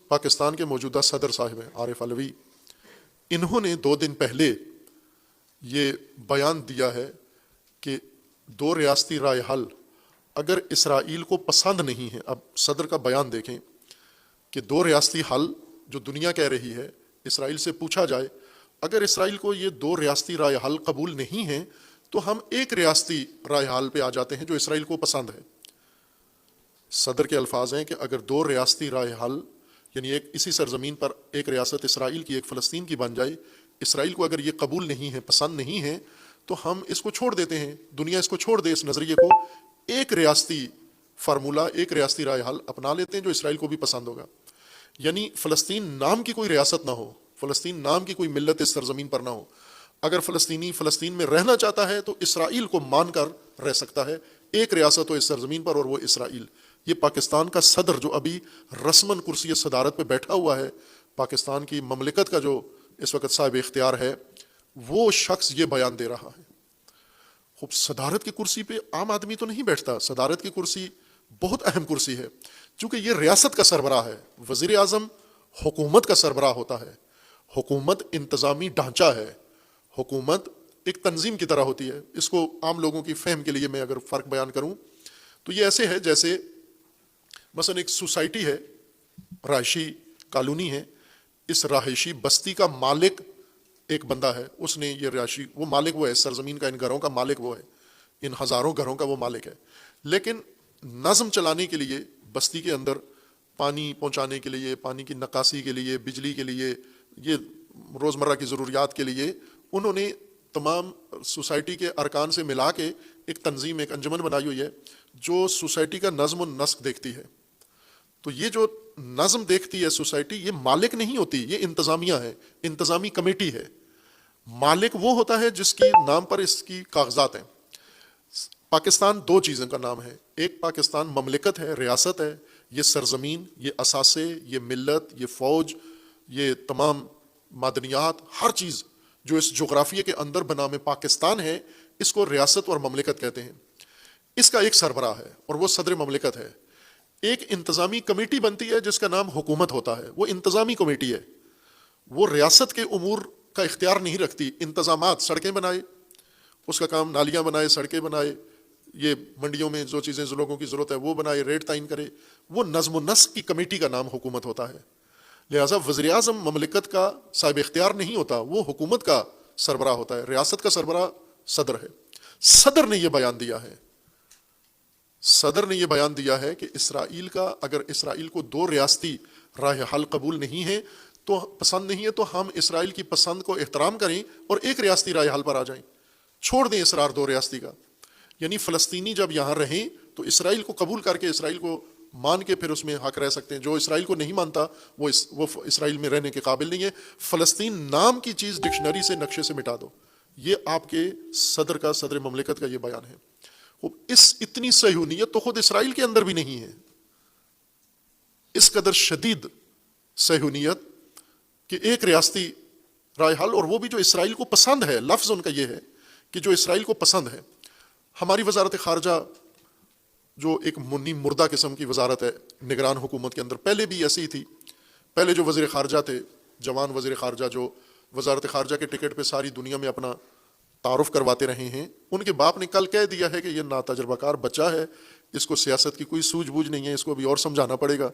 پاکستان کے موجودہ صدر صاحب ہیں عارف علوی، انہوں نے 2 دن پہلے یہ بیان دیا ہے کہ 2 ریاستی رائے حل اگر اسرائیل کو پسند نہیں ہے، اب صدر کا بیان دیکھیں کہ 2 ریاستی حل جو دنیا کہہ رہی ہے، اسرائیل سے پوچھا جائے اگر اسرائیل کو یہ 2 ریاستی رائے حل قبول نہیں ہیں تو ہم ایک ریاستی رائے حل پہ آ جاتے ہیں جو اسرائیل کو پسند ہے۔ صدر کے الفاظ ہیں کہ اگر 2 ریاستی رائے حل یعنی ایک اسی سرزمین پر ایک ریاست اسرائیل کی ایک فلسطین کی بن جائے، اسرائیل کو اگر یہ قبول نہیں ہے، پسند نہیں ہے، تو ہم اس کو چھوڑ دیتے ہیں، دنیا اس کو چھوڑ دے، اس نظریے کو، ایک ریاستی فارمولہ، ایک ریاستی رائے حل اپنا لیتے ہیں جو اسرائیل کو بھی پسند ہوگا۔ یعنی فلسطین نام کی کوئی ریاست نہ ہو، فلسطین نام کی کوئی ملت اس سرزمین پر نہ ہو، اگر فلسطینی فلسطین میں رہنا چاہتا ہے تو اسرائیل کو مان کر رہ سکتا ہے، ایک ریاست ہو اس سرزمین پر اور وہ اسرائیل۔ یہ پاکستان کا صدر جو ابھی رسماً کرسی صدارت پہ بیٹھا ہوا ہے، پاکستان کی مملکت کا جو اس وقت صاحب اختیار ہے، وہ شخص یہ بیان دے رہا ہے۔ خوب صدارت کی کرسی پہ عام آدمی تو نہیں بیٹھتا، صدارت کی کرسی بہت اہم کرسی ہے، چونکہ یہ ریاست کا سربراہ ہے۔ وزیر اعظم حکومت کا سربراہ ہوتا ہے، حکومت انتظامی ڈھانچہ ہے، حکومت ایک تنظیم کی طرح ہوتی ہے۔ اس کو عام لوگوں کی فہم کے لیے میں اگر فرق بیان کروں تو یہ ایسے ہے جیسے مثلا ایک سوسائٹی ہے، رہائشی کالونی ہے، اس رہائشی بستی کا مالک ایک بندہ ہے، اس نے یہ رہائشی، وہ مالک وہ ہے، سرزمین کا ان گھروں کا مالک وہ ہے، ان ہزاروں گھروں کا وہ مالک ہے، لیکن نظم چلانے کے لیے بستی کے اندر پانی پہنچانے کے لیے، پانی کی نکاسی کے لیے، بجلی کے لیے، یہ روزمرہ کی ضروریات کے لیے انہوں نے تمام سوسائٹی کے ارکان سے ملا کے ایک تنظیم، ایک انجمن بنائی ہوئی ہے جو سوسائٹی کا نظم و نسق دیکھتی ہے۔ تو یہ جو نظم دیکھتی ہے سوسائٹی، یہ مالک نہیں ہوتی، یہ انتظامیہ ہے، انتظامی کمیٹی ہے۔ مالک وہ ہوتا ہے جس کی نام پر اس کی کاغذات ہیں۔ پاکستان 2 چیزوں کا نام ہے، ایک پاکستان مملکت ہے، ریاست ہے، یہ سرزمین، یہ اثاثے، یہ ملت، یہ فوج، یہ تمام معدنیات، ہر چیز جو اس جغرافیے کے اندر بنام پاکستان ہے، اس کو ریاست اور مملکت کہتے ہیں۔ اس کا ایک سربراہ ہے اور وہ صدر مملکت ہے۔ ایک انتظامی کمیٹی بنتی ہے جس کا نام حکومت ہوتا ہے، وہ انتظامی کمیٹی ہے، وہ ریاست کے امور کا اختیار نہیں رکھتی۔ انتظامات، سڑکیں بنائے، اس کا کام نالیاں بنائے، سڑکیں بنائے، یہ منڈیوں میں جو چیزیں لوگوں کی ضرورت ہے وہ بنائے، ریٹ تعین کرے، وہ نظم و نسق کی کمیٹی کا نام حکومت ہوتا ہے۔ لہٰذا وزیر اعظم مملکت کا صاحب اختیار نہیں ہوتا، وہ حکومت کا سربراہ ہوتا ہے، ریاست کا سربراہ صدر ہے۔ صدر نے یہ بیان دیا ہے، صدر نے یہ بیان دیا ہے کہ اسرائیل کا، اگر اسرائیل کو 2 ریاستی رائے حل قبول نہیں ہے تو پسند نہیں ہے تو ہم اسرائیل کی پسند کو احترام کریں اور ایک ریاستی رائے حل پر آ جائیں، چھوڑ دیں اصرار 2 ریاستی کا۔ یعنی فلسطینی جب یہاں رہیں تو اسرائیل کو قبول کر کے، اسرائیل کو مان کے پھر اس میں حق رہ سکتے ہیں۔ جو اسرائیل کو نہیں مانتا وہ اسرائیل میں رہنے کے قابل نہیں ہے۔ فلسطین نام کی چیز ڈکشنری سے، نقشے سے مٹا دو۔ یہ آپ کے صدر کا، صدر مملکت کا یہ بیان ہے۔ اس اتنی صہیونیت تو خود اسرائیل کے اندر بھی نہیں ہے، اس قدر شدید صہیونیت کہ ایک ریاستی رائے حل، اور وہ بھی جو اسرائیل کو پسند ہے۔ لفظ ان کا یہ ہے کہ جو اسرائیل کو پسند ہے۔ ہماری وزارت خارجہ جو ایک منی مردہ قسم کی وزارت ہے نگران حکومت کے اندر، پہلے بھی ایسی ہی تھی۔ پہلے جو وزیر خارجہ تھے، جوان وزیر خارجہ جو وزارت خارجہ کے ٹکٹ پہ ساری دنیا میں اپنا تعارف کرواتے رہے ہیں، ان کے باپ نے کل کہہ دیا ہے کہ یہ ناتجربہ کار بچہ ہے، اس کو سیاست کی کوئی سوجھ بوجھ نہیں ہے، اس کو ابھی اور سمجھانا پڑے گا۔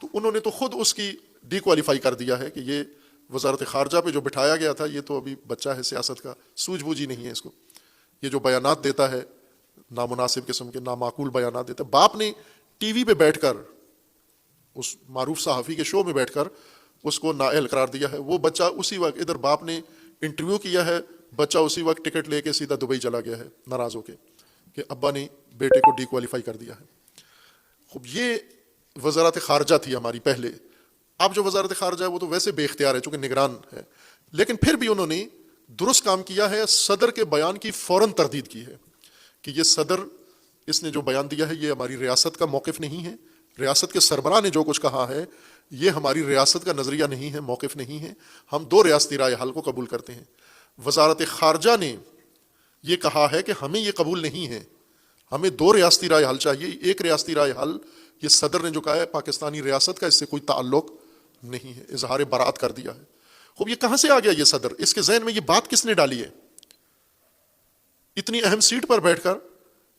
تو انہوں نے تو خود اس کی ڈی کوالیفائی کر دیا ہے کہ یہ وزارت خارجہ پہ جو بٹھایا گیا تھا یہ تو ابھی بچہ ہے، سیاست کا سوجھ بوجھ ہی نہیں ہے اس کو، یہ جو بیانات دیتا ہے نامناسب قسم کے، نامعقول بیانات دیتا ہے۔ باپ نے ٹی وی پہ بیٹھ کر، اس معروف صحافی کے شو میں بیٹھ کر اس کو نااہل قرار دیا ہے۔ وہ بچہ اسی وقت، ادھر باپ نے انٹرویو کیا ہے، بچہ اسی وقت ٹکٹ لے کے سیدھا دبئی چلا گیا ہے ناراض ہو کے کہ ابا نے بیٹے کو ڈی کوالیفائی کر دیا ہے۔ خوب یہ وزارت خارجہ تھی ہماری پہلے۔ اب جو وزارت خارجہ ہے وہ تو ویسے بے اختیار ہے چونکہ نگران ہے، لیکن پھر بھی انہوں نے درست کام کیا ہے، صدر کے بیان کی فوراً تردید کی ہے کہ یہ صدر، اس نے جو بیان دیا ہے یہ ہماری ریاست کا موقف نہیں ہے، ریاست کے سربراہ نے جو کچھ کہا ہے یہ ہماری ریاست کا نظریہ نہیں ہے، موقف نہیں ہے، ہم 2 ریاستی رائے حل کو قبول کرتے ہیں۔ وزارت خارجہ نے یہ کہا ہے کہ ہمیں یہ قبول نہیں ہے، ہمیں 2 ریاستی رائے حل چاہیے، ایک ریاستی رائے حل یہ صدر نے جو کہا ہے پاکستانی ریاست کا اس سے کوئی تعلق نہیں ہے، اظہار برات کر دیا ہے۔ خوب یہ کہاں سے آ گیا یہ صدر؟ اس کے ذہن میں یہ بات کس نے ڈالی ہے؟ اتنی اہم سیٹ پر بیٹھ کر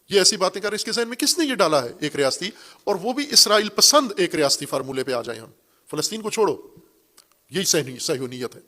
یہ ایسی باتیں کر، اس کے ذہن میں کس نے یہ ڈالا ہے ایک ریاستی، اور وہ بھی اسرائیل پسند ایک ریاستی فارمولے پہ آ جائیں ہم، فلسطین کو چھوڑو، یہی صہیونیت ہے۔